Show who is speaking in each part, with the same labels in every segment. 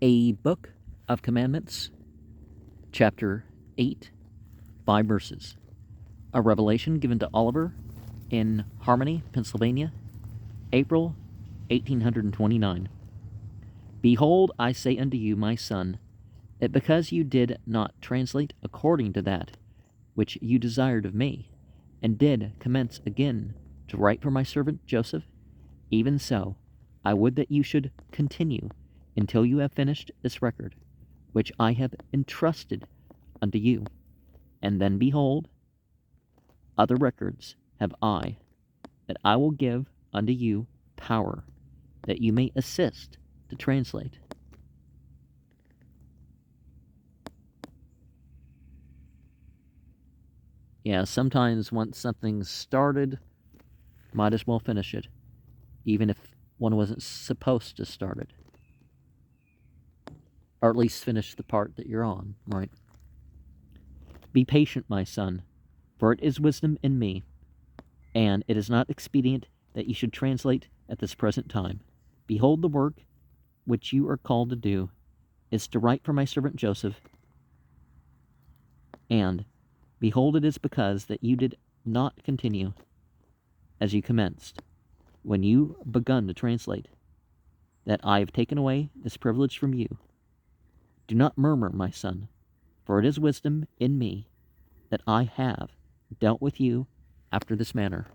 Speaker 1: A Book of Commandments, Chapter 8, 5 verses. A revelation given to Oliver in Harmony, Pennsylvania, April 1829. Behold, I say unto you, my son, that because you did not translate according to that which you desired of me, and did commence again to write for my servant Joseph, even so I would that you should continue until you have finished this record, which I have entrusted unto you. And then behold, other records have I, that I will give unto you power, that you may assist to translate. Yeah, sometimes once something's started, might as well finish it, even if one wasn't supposed to start it. Or at least finish the part that you're on, right? Be patient, my son, for it is wisdom in me, and it is not expedient that you should translate at this present time. Behold, the work which you are called to do is to write for my servant Joseph, and behold, it is because that you did not continue as you commenced, when you begun to translate, that I have taken away this privilege from you. Do not murmur, my son, for it is wisdom in me that I have dealt with you after this manner.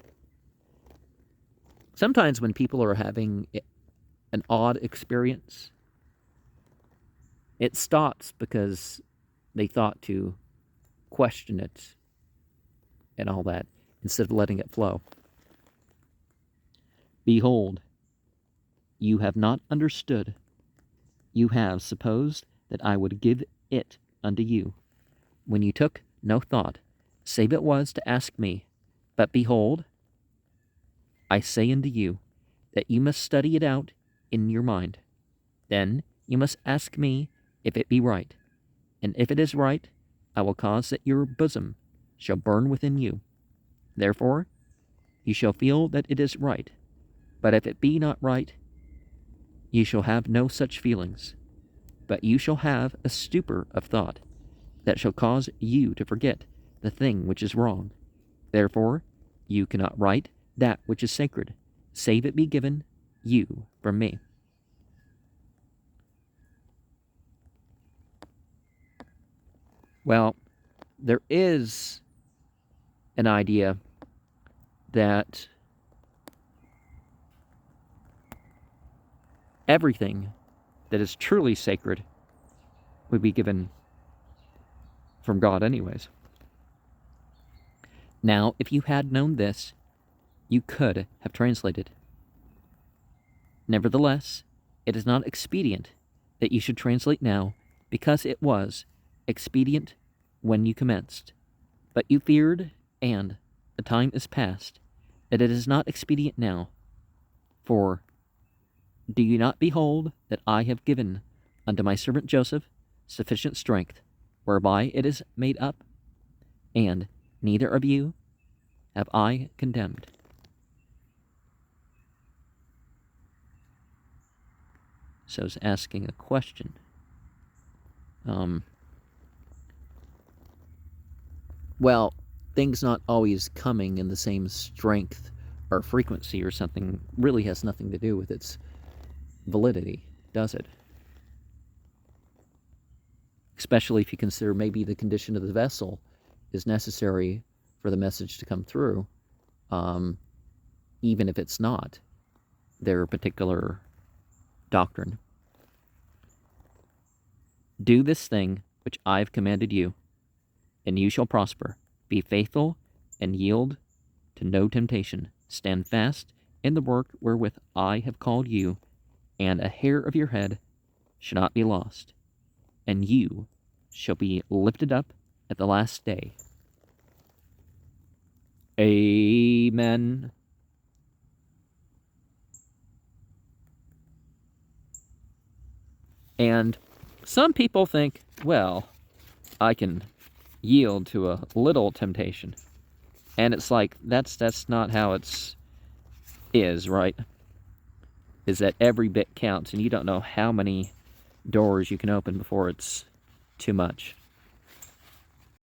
Speaker 1: Sometimes when people are having an odd experience, it stops because they thought to question it and all that, instead of letting it flow. Behold, you have not understood. You have supposed that I would give it unto you, when you took no thought, save it was to ask me. But behold, I say unto you, that you must study it out in your mind. Then you must ask me if it be right. And if it is right, I will cause that your bosom shall burn within you. Therefore you shall feel that it is right. But if it be not right, ye shall have no such feelings, but you shall have a stupor of thought, that shall cause you to forget the thing which is wrong. Therefore you cannot write that which is sacred, save it be given you from me. Well, there is an idea that everything that is truly sacred would be given from God anyways. Now, if you had known this, you could have translated. Nevertheless, it is not expedient that you should translate now, because it was expedient when you commenced. But you feared, and the time is past, that it is not expedient now. For do you not behold that I have given unto my servant Joseph sufficient strength, whereby it is made up? And neither of you have I condemned. So it's asking a question. Well, things not always coming in the same strength or frequency or something really has nothing to do with its validity, does it? Especially if you consider maybe the condition of the vessel is necessary for the message to come through, even if it's not their particular doctrine. Do this thing which I've commanded you, and you shall prosper. Be faithful, and yield to no temptation. Stand fast in the work wherewith I have called you, and a hair of your head shall not be lost, and you shall be lifted up at the last day. Amen. And some people think, well, I can yield to a little temptation. And it's like, that's not how it is, right? Is that every bit counts, and you don't know how many doors you can open before it's too much.